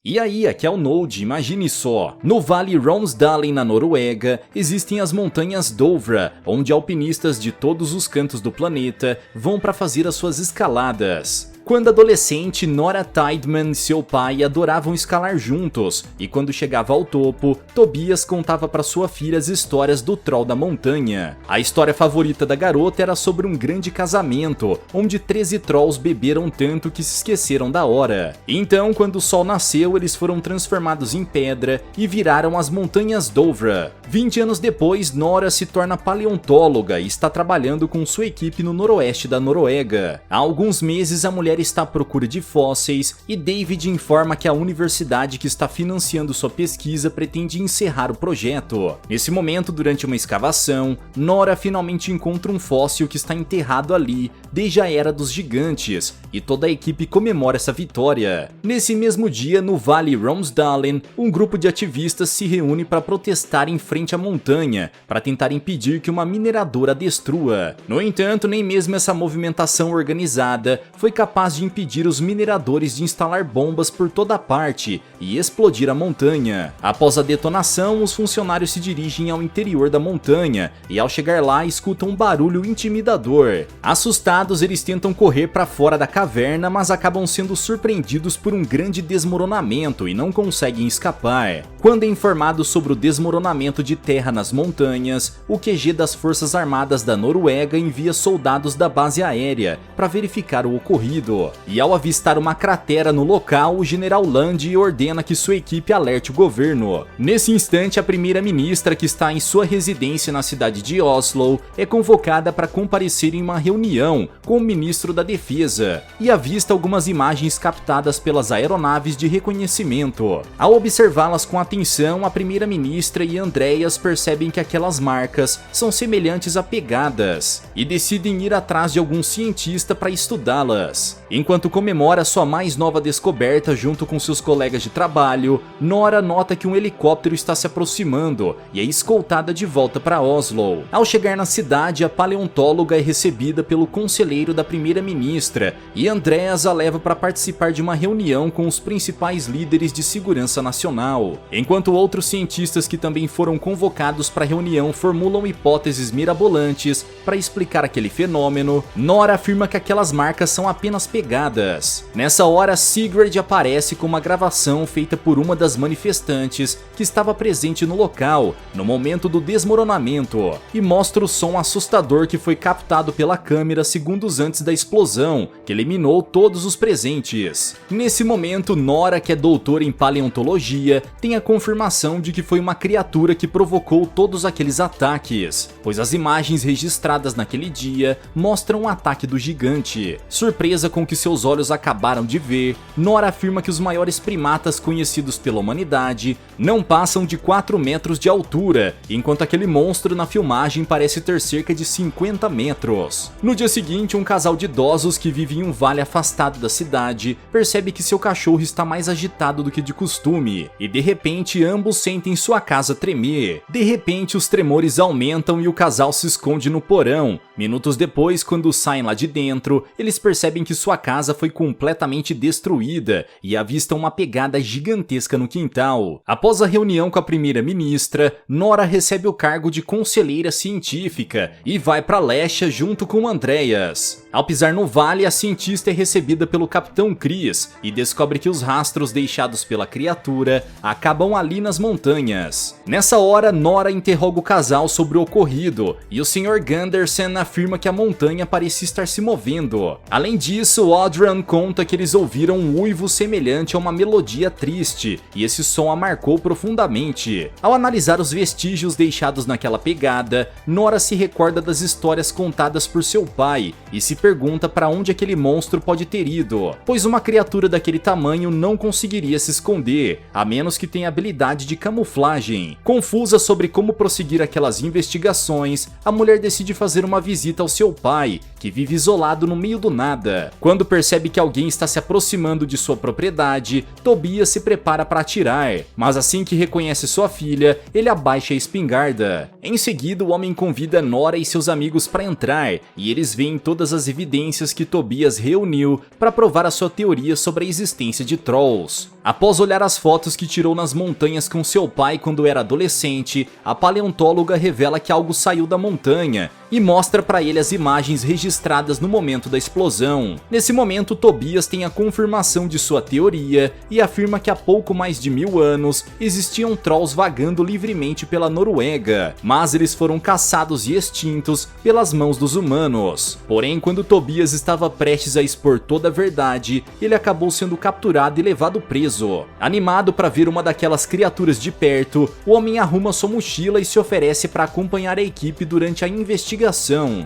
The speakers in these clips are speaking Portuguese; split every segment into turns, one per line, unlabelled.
E aí, aqui é o Node, imagine só. No Vale Romsdalen, na Noruega, existem as montanhas Dovra, onde alpinistas de todos os cantos do planeta vão para fazer as suas escaladas. Quando adolescente, Nora Tideman e seu pai adoravam escalar juntos, e quando chegava ao topo, Tobias contava para sua filha as histórias do Troll da montanha. A história favorita da garota era sobre um grande casamento, onde 13 Trolls beberam tanto que se esqueceram da hora. Então, quando o sol nasceu, eles foram transformados em pedra e viraram as montanhas Dovra. 20 anos depois, Nora se torna paleontóloga e está trabalhando com sua equipe no noroeste da Noruega. Há alguns meses, a mulher está à procura de fósseis e David informa que a universidade que está financiando sua pesquisa pretende encerrar o projeto. Nesse momento, durante uma escavação, Nora finalmente encontra um fóssil que está enterrado ali desde a Era dos Gigantes, e toda a equipe comemora essa vitória. Nesse mesmo dia, no Vale Romsdalen, um grupo de ativistas se reúne para protestar em frente à montanha, para tentar impedir que uma mineradora a destrua. No entanto, nem mesmo essa movimentação organizada foi capaz de impedir os mineradores de instalar bombas por toda parte e explodir a montanha. Após a detonação, os funcionários se dirigem ao interior da montanha e ao chegar lá escutam um barulho intimidador. Assustados, eles tentam correr para fora da caverna, mas acabam sendo surpreendidos por um grande desmoronamento e não conseguem escapar. Quando é informado sobre o desmoronamento de terra nas montanhas, o QG das Forças Armadas da Noruega envia soldados da base aérea para verificar o ocorrido. E ao avistar uma cratera no local, o general Land ordena que sua equipe alerte o governo. Nesse instante, a primeira-ministra, que está em sua residência na cidade de Oslo, é convocada para comparecer em uma reunião com o ministro da Defesa e avista algumas imagens captadas pelas aeronaves de reconhecimento. Ao observá-las com atenção, a primeira-ministra e Andreas percebem que aquelas marcas são semelhantes a pegadas e decidem ir atrás de algum cientista para estudá-las. Enquanto comemora sua mais nova descoberta junto com seus colegas de trabalho, Nora nota que um helicóptero está se aproximando e é escoltada de volta para Oslo. Ao chegar na cidade, a paleontóloga é recebida pelo conselheiro da primeira-ministra e Andreas a leva para participar de uma reunião com os principais líderes de segurança nacional. Enquanto outros cientistas que também foram convocados para a reunião formulam hipóteses mirabolantes para explicar aquele fenômeno, Nora afirma que aquelas marcas são apenas pegadas. Nessa hora, Sigrid aparece com uma gravação feita por uma das manifestantes que estava presente no local no momento do desmoronamento e mostra o som assustador que foi captado pela câmera segundos antes da explosão, que eliminou todos os presentes. Nesse momento, Nora, que é doutora em paleontologia, tem a confirmação de que foi uma criatura que provocou todos aqueles ataques, pois as imagens registradas naquele dia mostram o ataque do gigante. Surpresa com o que seus olhos acabaram de ver, Nora afirma que os maiores primatas conhecidos pela humanidade não passam de 4 metros de altura, enquanto aquele monstro na filmagem parece ter cerca de 50 metros. No dia seguinte, um casal de idosos que vive em um vale afastado da cidade percebe que seu cachorro está mais agitado do que de costume, e de repente ambos sentem sua casa tremer. De repente, os tremores aumentam e o casal se esconde no porão. Minutos depois, quando saem lá de dentro, eles percebem que sua casa foi completamente destruída e avistam uma pegada gigantesca no quintal. Após a reunião com a primeira-ministra, Nora recebe o cargo de conselheira científica e vai para Lesha junto com Andreas. Ao pisar no vale, a cientista é recebida pelo Capitão Chris e descobre que os rastros deixados pela criatura acabam ali nas montanhas. Nessa hora, Nora interroga o casal sobre o ocorrido e o Sr. Gunderson afirma que a montanha parecia estar se movendo. Além disso, Audran conta que eles ouviram um uivo semelhante a uma melodia triste e esse som a marcou profundamente. Ao analisar os vestígios deixados naquela pegada, Nora se recorda das histórias contadas por seu pai e se pergunta para onde aquele monstro pode ter ido, pois uma criatura daquele tamanho não conseguiria se esconder, a menos que tenha habilidade de camuflagem. Confusa sobre como prosseguir aquelas investigações, a mulher decide fazer uma visita ao seu pai, que vive isolado no meio do nada. Quando percebe que alguém está se aproximando de sua propriedade, Tobias se prepara para atirar, mas assim que reconhece sua filha, ele abaixa a espingarda. Em seguida, o homem convida Nora e seus amigos para entrar, e eles veem todas as evidências que Tobias reuniu para provar a sua teoria sobre a existência de Trolls. Após olhar as fotos que tirou nas montanhas com seu pai quando era adolescente, a paleontóloga revela que algo saiu da montanha e mostra para ele as imagens registradas no momento da explosão. Nesse momento, Tobias tem a confirmação de sua teoria e afirma que há pouco mais de 1000 anos existiam trolls vagando livremente pela Noruega, mas eles foram caçados e extintos pelas mãos dos humanos. Porém, quando Tobias estava prestes a expor toda a verdade, ele acabou sendo capturado e levado preso. Animado para ver uma daquelas criaturas de perto, o homem arruma sua mochila e se oferece para acompanhar a equipe durante a investigação.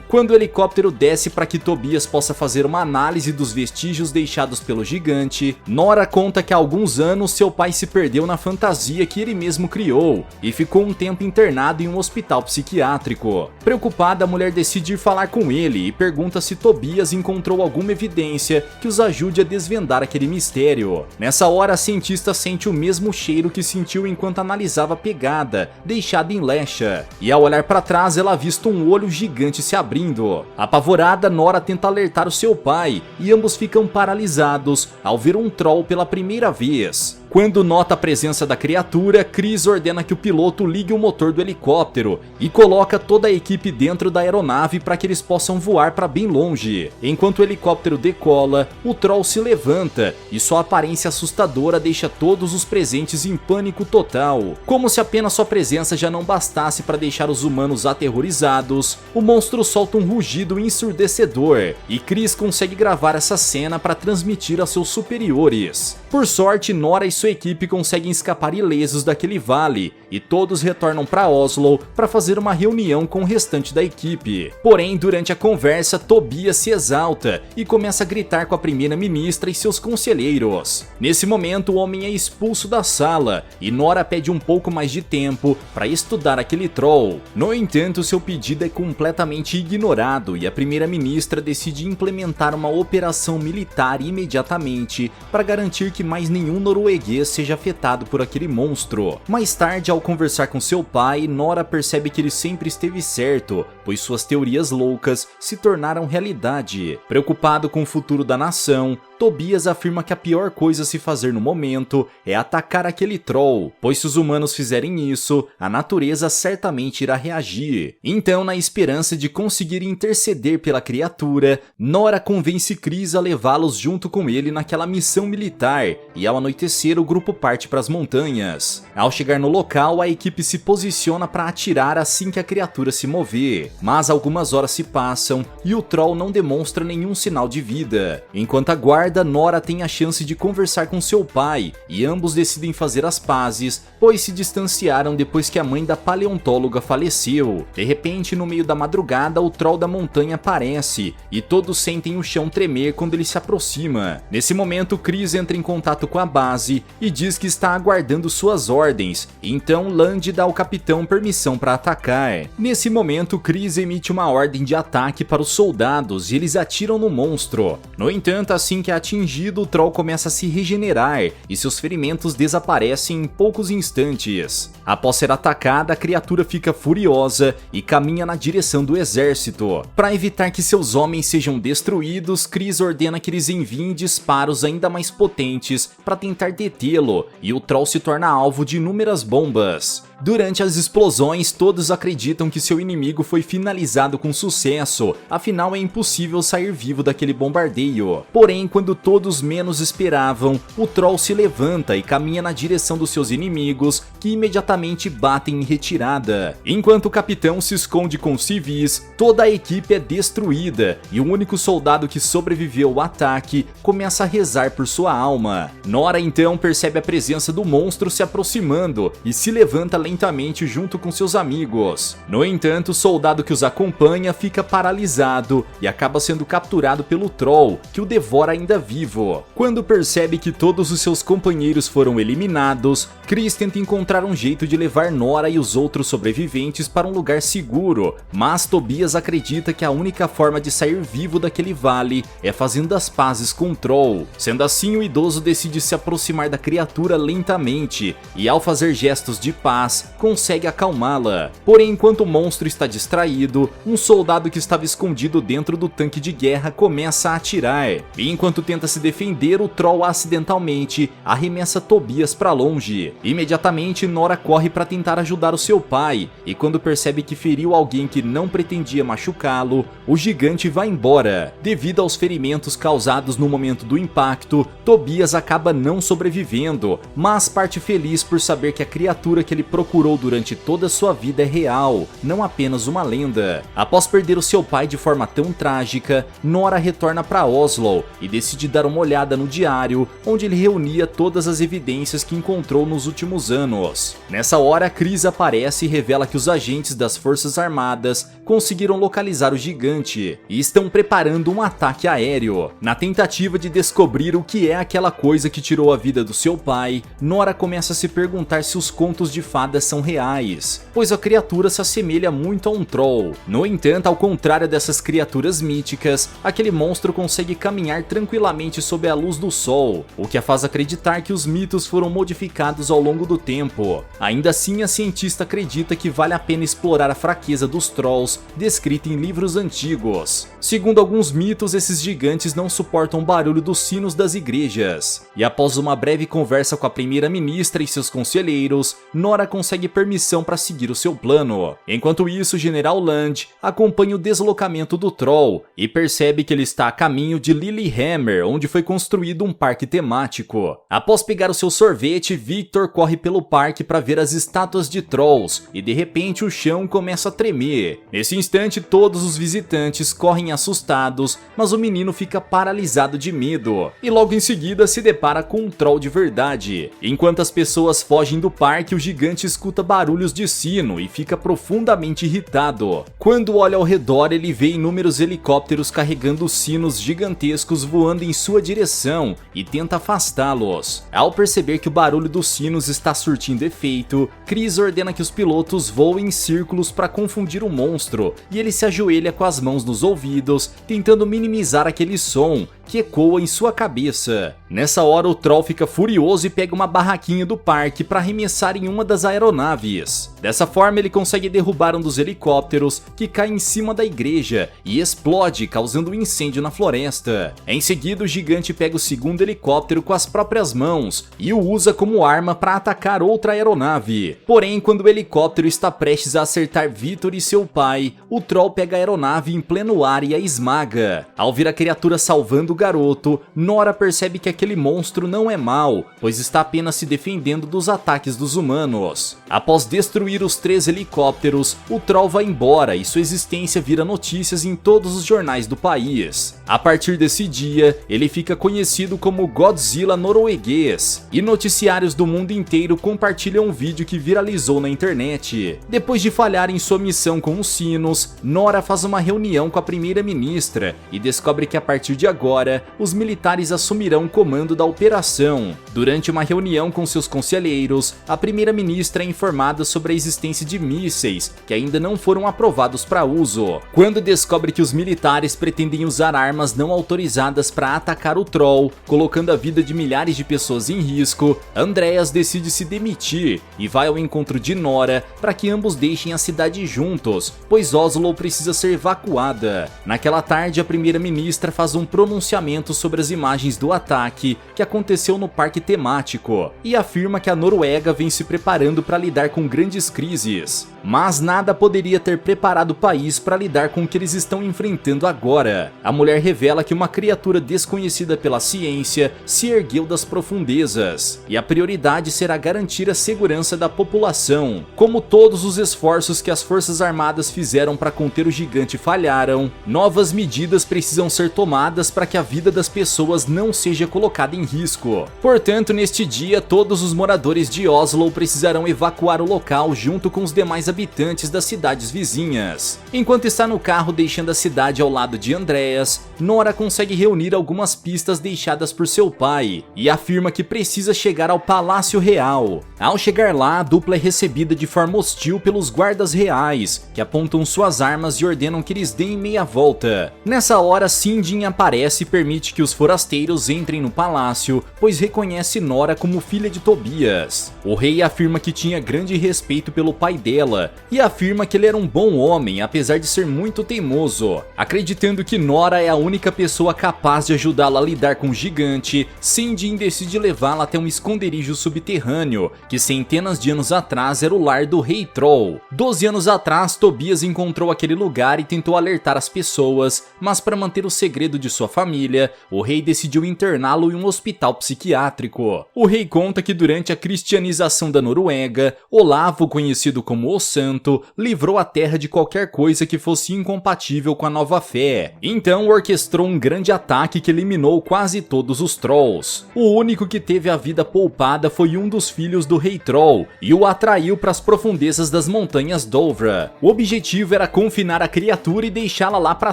Quando o helicóptero desce para que Tobias possa fazer uma análise dos vestígios deixados pelo gigante, Nora conta que há alguns anos seu pai se perdeu na fantasia que ele mesmo criou e ficou um tempo internado em um hospital psiquiátrico. Preocupada, a mulher decide ir falar com ele e pergunta se Tobias encontrou alguma evidência que os ajude a desvendar aquele mistério. Nessa hora, a cientista sente o mesmo cheiro que sentiu enquanto analisava a pegada deixada em Lesha, e ao olhar para trás ela avista um olho gigante se abrindo. Apavorada, Nora tenta alertar o seu pai e ambos ficam paralisados ao ver um troll pela primeira vez. Quando nota a presença da criatura, Chris ordena que o piloto ligue o motor do helicóptero e coloca toda a equipe dentro da aeronave para que eles possam voar para bem longe. Enquanto o helicóptero decola, o troll se levanta e sua aparência assustadora deixa todos os presentes em pânico total. Como se apenas sua presença já não bastasse para deixar os humanos aterrorizados, o monstro solta um rugido ensurdecedor e Chris consegue gravar essa cena para transmitir a seus superiores. Por sorte, Nora e sua equipe conseguem escapar ilesos daquele vale e todos retornam para Oslo para fazer uma reunião com o restante da equipe. Porém, durante a conversa, Tobias se exalta e começa a gritar com a primeira-ministra e seus conselheiros. Nesse momento, o homem é expulso da sala e Nora pede um pouco mais de tempo para estudar aquele troll. No entanto, seu pedido é completamente ignorado e a primeira-ministra decide implementar uma operação militar imediatamente para garantir que mais nenhum norueguês seja afetado por aquele monstro. Mais tarde, ao conversar com seu pai, Nora percebe que ele sempre esteve certo, pois suas teorias loucas se tornaram realidade. Preocupado com o futuro da nação, Tobias afirma que a pior coisa a se fazer no momento é atacar aquele troll, pois se os humanos fizerem isso, a natureza certamente irá reagir. Então, na esperança de conseguir interceder pela criatura, Nora convence Chris a levá-los junto com ele naquela missão militar, e ao anoitecer o grupo parte para as montanhas. Ao chegar no local, a equipe se posiciona para atirar assim que a criatura se mover, mas algumas horas se passam e o troll não demonstra nenhum sinal de vida. Enquanto aguarda, Nora tem a chance de conversar com seu pai e ambos decidem fazer as pazes, pois se distanciaram depois que a mãe da paleontóloga faleceu. De repente, no meio da madrugada, o troll da montanha aparece e todos sentem o chão tremer quando ele se aproxima. Nesse momento, Chris entra em contato com a base e diz que está aguardando suas ordens, então Land dá ao capitão permissão para atacar. Nesse momento, Chris emite uma ordem de ataque para os soldados e eles atiram no monstro. No entanto, assim que é atingido, o troll começa a se regenerar e seus ferimentos desaparecem em poucos instantes. Após ser atacada, a criatura fica furiosa e caminha na direção do exército. Para evitar que seus homens sejam destruídos, Chris ordena que eles enviem disparos ainda mais potentes para tentar detê-lo, e o troll se torna alvo de inúmeras bombas. Durante as explosões, todos acreditam que seu inimigo foi finalizado com sucesso, afinal é impossível sair vivo daquele bombardeio. Porém, quando todos menos esperavam, o troll se levanta e caminha na direção dos seus inimigos, que imediatamente batem em retirada. Enquanto o capitão se esconde com civis, toda a equipe é destruída e o único soldado que sobreviveu ao ataque começa a rezar por sua alma. Nora então percebe a presença do monstro se aproximando e se levanta lentamente junto com seus amigos. No entanto, o soldado que os acompanha fica paralisado e acaba sendo capturado pelo troll, que o devora ainda vivo. Quando percebe que todos os seus companheiros foram eliminados, Chris tenta encontrar um jeito de levar Nora e os outros sobreviventes para um lugar seguro, mas Tobias acredita que a única forma de sair vivo daquele vale é fazendo as pazes com o troll. Sendo assim, o idoso decide se aproximar da criatura lentamente e, ao fazer gestos de paz, mas consegue acalmá-la. Porém, enquanto o monstro está distraído, um soldado que estava escondido dentro do tanque de guerra começa a atirar. E enquanto tenta se defender, o Troll acidentalmente arremessa Tobias para longe. Imediatamente, Nora corre para tentar ajudar o seu pai, e quando percebe que feriu alguém que não pretendia machucá-lo, o gigante vai embora. Devido aos ferimentos causados no momento do impacto, Tobias acaba não sobrevivendo, mas parte feliz por saber que a criatura que ele procurou durante toda a sua vida é real, não apenas uma lenda. Após perder o seu pai de forma tão trágica, Nora retorna para Oslo e decide dar uma olhada no diário, onde ele reunia todas as evidências que encontrou nos últimos anos. Nessa hora, Chris aparece e revela que os agentes das Forças Armadas conseguiram localizar o gigante e estão preparando um ataque aéreo. Na tentativa de descobrir o que é aquela coisa que tirou a vida do seu pai, Nora começa a se perguntar se os contos de fadas são reais, pois a criatura se assemelha muito a um troll. No entanto, ao contrário dessas criaturas míticas, aquele monstro consegue caminhar tranquilamente sob a luz do sol, o que a faz acreditar que os mitos foram modificados ao longo do tempo. Ainda assim, a cientista acredita que vale a pena explorar a fraqueza dos trolls descrita em livros antigos. Segundo alguns mitos, esses gigantes não suportam o barulho dos sinos das igrejas. E após uma breve conversa com a primeira-ministra e seus conselheiros, Nora consegue permissão para seguir o seu plano. Enquanto isso, o General Land acompanha o deslocamento do Troll e percebe que ele está a caminho de Lillehammer, onde foi construído um parque temático. Após pegar o seu sorvete, Victor corre pelo parque para ver as estátuas de Trolls e de repente o chão começa a tremer. Nesse instante, todos os visitantes correm assustados, mas o menino fica paralisado de medo e logo em seguida se depara com um Troll de verdade. Enquanto as pessoas fogem do parque, o gigante escuta barulhos de sino e fica profundamente irritado. Quando olha ao redor, ele vê inúmeros helicópteros carregando sinos gigantescos voando em sua direção e tenta afastá-los. Ao perceber que o barulho dos sinos está surtindo efeito, Chris ordena que os pilotos voem em círculos para confundir o monstro, e ele se ajoelha com as mãos nos ouvidos, tentando minimizar aquele som que ecoa em sua cabeça. Nessa hora, o Troll fica furioso e pega uma barraquinha do parque para arremessar em uma das aeronaves. Dessa forma, ele consegue derrubar um dos helicópteros que cai em cima da igreja e explode, causando um incêndio na floresta. Em seguida, o gigante pega o segundo helicóptero com as próprias mãos e o usa como arma para atacar outra aeronave. Porém, quando o helicóptero está prestes a acertar Victor e seu pai, o Troll pega a aeronave em pleno ar e a esmaga. Ao ver a criatura salvando o garoto, Nora percebe que aquele monstro não é mau, pois está apenas se defendendo dos ataques dos humanos. Após destruir os 3 helicópteros, o Troll vai embora e sua existência vira notícias em todos os jornais do país. A partir desse dia, ele fica conhecido como Godzilla norueguês, e noticiários do mundo inteiro compartilham um vídeo que viralizou na internet. Depois de falhar em sua missão com os sinos, Nora faz uma reunião com a primeira-ministra e descobre que a partir de agora, os militares assumirão o comando da operação. Durante uma reunião com seus conselheiros, a primeira-ministra é informada sobre a existência de mísseis que ainda não foram aprovados para uso. Quando descobre que os militares pretendem usar armas não autorizadas para atacar o Troll, colocando a vida de milhares de pessoas em risco, Andreas decide se demitir e vai ao encontro de Nora para que ambos deixem a cidade juntos, pois Oslo precisa ser evacuada. Naquela tarde, a primeira-ministra faz um pronunciamento sobre as imagens do ataque que aconteceu no parque temático e afirma que a Noruega vem se preparando para lidar com grandes crises, mas nada poderia ter preparado o país para lidar com o que eles estão enfrentando agora. A mulher revela que uma criatura desconhecida pela ciência se ergueu das profundezas e a prioridade será garantir a segurança da população. Como todos os esforços que as Forças Armadas fizeram para conter o gigante falharam, novas medidas precisam ser tomadas para que a vida das pessoas não seja colocada em risco. Portanto, neste dia, todos os moradores de Oslo precisarão evacuar o local junto com os demais habitantes das cidades vizinhas. Enquanto está no carro deixando a cidade ao lado de Andreas, Nora consegue reunir algumas pistas deixadas por seu pai e afirma que precisa chegar ao Palácio Real. Ao chegar lá, a dupla é recebida de forma hostil pelos guardas reais, que apontam suas armas e ordenam que eles deem meia volta. Nessa hora, Sindin aparece e permite que os forasteiros entrem no palácio, pois reconhece Nora como filha de Tobias. O rei afirma que tinha grande respeito pelo pai dela, e afirma que ele era um bom homem, apesar de ser muito teimoso. Acreditando que Nora é a única pessoa capaz de ajudá-la a lidar com o gigante, Sindin decide levá-la até um esconderijo subterrâneo, que centenas de anos atrás era o lar do rei Troll. 12 anos atrás, Tobias encontrou aquele lugar e tentou alertar as pessoas, mas para manter o segredo de sua família, o rei decidiu interná-lo em um hospital psiquiátrico. O rei conta que durante a cristianização da Noruega, Olavo, conhecido como o Santo, livrou a terra de qualquer coisa que fosse incompatível com a nova fé. Então orquestrou um grande ataque que eliminou quase todos os Trolls. O único que teve a vida poupada foi um dos filhos do rei Troll e o atraiu para as profundezas das montanhas Dovra. O objetivo era confinar a criatura e deixá-la lá para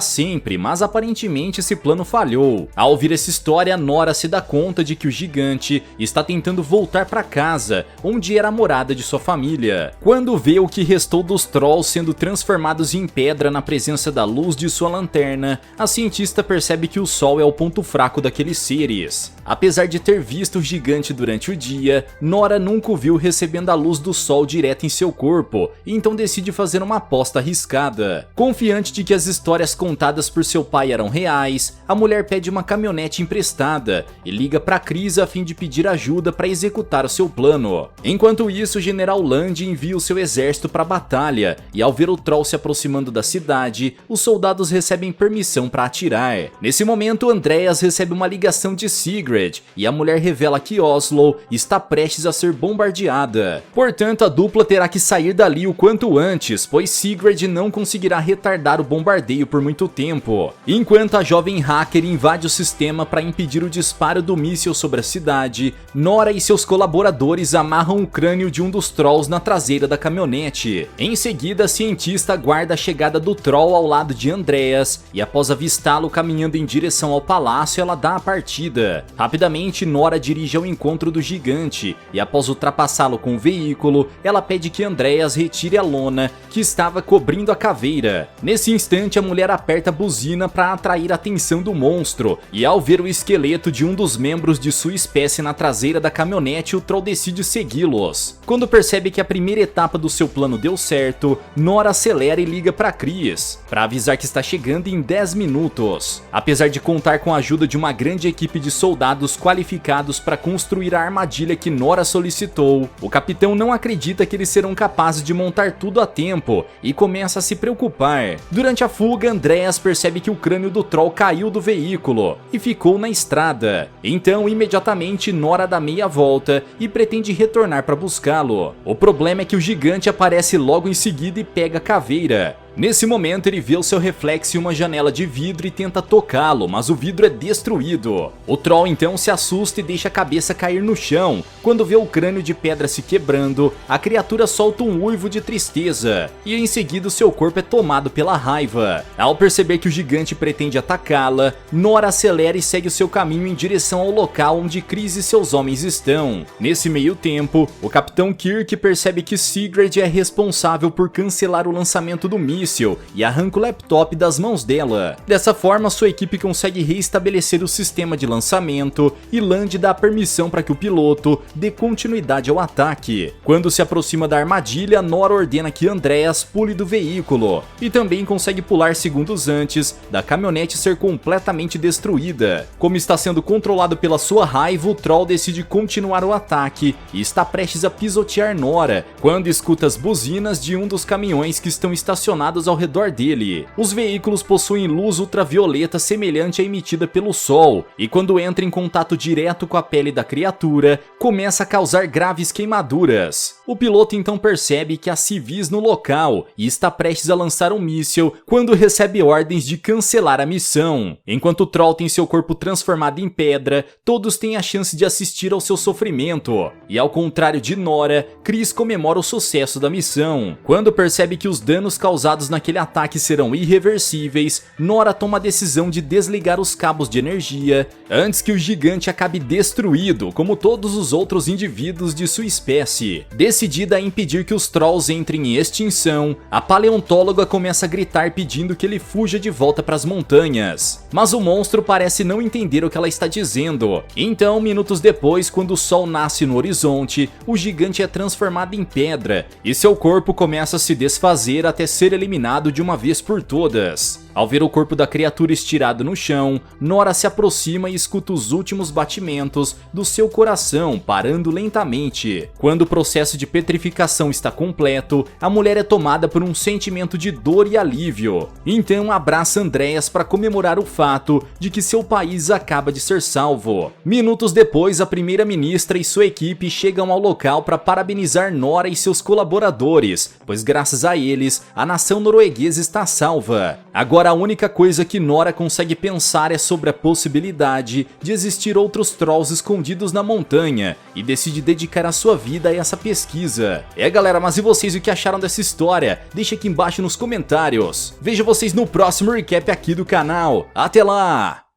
sempre, mas aparentemente esse plano falhou. Ao ouvir essa história, Nora se dá conta de que o gigante está tentando voltar para casa, onde era a morada de sua família. Quando vê o que restou dos Trolls sendo transformados em pedra na presença da luz de sua lanterna, a cientista percebe que o sol é o ponto fraco daqueles seres. Apesar de ter visto o gigante durante o dia, Nora nunca o viu recebendo a luz do sol direto em seu corpo, então decide fazer uma aposta arriscada. Confiante de que as histórias contadas por seu pai eram reais, a mulher pede uma caminhonete emprestada e liga para Chris a fim de pedir ajuda para executar o seu plano. Enquanto isso, o General Land envia o seu exército para a batalha, e ao ver o Troll se aproximando da cidade, os soldados recebem permissão para atirar. Nesse momento, Andreas recebe uma ligação de Sigrid, e a mulher revela que Oslo está prestes a ser bombardeada. Portanto, a dupla terá que sair dali o quanto antes, pois Sigrid não conseguirá retardar o bombardeio por muito tempo. Enquanto a jovem hacker invade o sistema para impedir o disparo do míssil sobre a cidade, Nora e seus colaboradores amarram o crânio de um dos Trolls na traseira da caminhonete. Em seguida, a cientista aguarda a chegada do Troll ao lado de Andreas, e após avistá-lo caminhando em direção ao palácio, ela dá a partida. Rapidamente, Nora dirige ao encontro do gigante, e após ultrapassá-lo com o veículo, ela pede que Andreas retire a lona que estava cobrindo a caveira. Nesse instante, a mulher aperta a buzina para atrair a atenção do monstro, e ao ver o esqueleto de um dos membros de sua espécie na traseira da caminhonete, o Troll decide segui-los. Quando percebe que a primeira etapa do seu plano deu certo, Nora acelera e liga para Chris, para avisar que está chegando em 10 minutos. Apesar de contar com a ajuda de uma grande equipe de soldados qualificados para construir a armadilha que Nora solicitou, o capitão não acredita que eles serão capazes de montar tudo a tempo e começa a se preocupar. Durante a fuga, Andreas percebe que o crânio do Troll caiu do veículo e ficou na estrada. Então, imediatamente, Nora dá meia volta e pretende retornar para buscá-lo. O problema é que o gigante aparece logo em seguida e pega a caveira. Nesse momento, ele vê o seu reflexo em uma janela de vidro e tenta tocá-lo, mas o vidro é destruído. O Troll então se assusta e deixa a cabeça cair no chão. Quando vê o crânio de pedra se quebrando, a criatura solta um uivo de tristeza, e em seguida o seu corpo é tomado pela raiva. Ao perceber que o gigante pretende atacá-la, Nora acelera e segue o seu caminho em direção ao local onde Chris e seus homens estão. Nesse meio tempo, o Capitão Kirk percebe que Sigrid é responsável por cancelar o lançamento do míssil e arranca o laptop das mãos dela. Dessa forma, sua equipe consegue reestabelecer o sistema de lançamento e Land dá permissão para que o piloto dê continuidade ao ataque. Quando se aproxima da armadilha, Nora ordena que Andreas pule do veículo e também consegue pular segundos antes da caminhonete ser completamente destruída. Como está sendo controlado pela sua raiva, o Troll decide continuar o ataque e está prestes a pisotear Nora quando escuta as buzinas de um dos caminhões que estão estacionados ao redor dele. Os veículos possuem luz ultravioleta semelhante à emitida pelo sol, e quando entra em contato direto com a pele da criatura, começa a causar graves queimaduras. O piloto então percebe que há civis no local e está prestes a lançar um míssil quando recebe ordens de cancelar a missão. Enquanto o Troll tem seu corpo transformado em pedra, todos têm a chance de assistir ao seu sofrimento. E ao contrário de Nora, Chris comemora o sucesso da missão. Quando percebe que os danos causados resultados naquele ataque serão irreversíveis, Nora toma a decisão de desligar os cabos de energia antes que o gigante acabe destruído como todos os outros indivíduos de sua espécie. Decidida a impedir que os Trolls entrem em extinção, a paleontóloga começa a gritar pedindo que ele fuja de volta para as montanhas. Mas o monstro parece não entender o que ela está dizendo. Então, minutos depois, quando o sol nasce no horizonte, o gigante é transformado em pedra e seu corpo começa a se desfazer até ser eliminado de uma vez por todas. Ao ver o corpo da criatura estirado no chão, Nora se aproxima e escuta os últimos batimentos do seu coração parando lentamente. Quando o processo de petrificação está completo, a mulher é tomada por um sentimento de dor e alívio. Então abraça Andreas para comemorar o fato de que seu país acaba de ser salvo. Minutos depois, a primeira-ministra e sua equipe chegam ao local para parabenizar Nora e seus colaboradores, pois graças a eles, a nação norueguesa está salva. Agora a única coisa que Nora consegue pensar é sobre a possibilidade de existir outros Trolls escondidos na montanha e decide dedicar a sua vida a essa pesquisa. Galera, mas e vocês, o que acharam dessa história? Deixa aqui embaixo nos comentários. Vejo vocês no próximo recap aqui do canal. Até lá!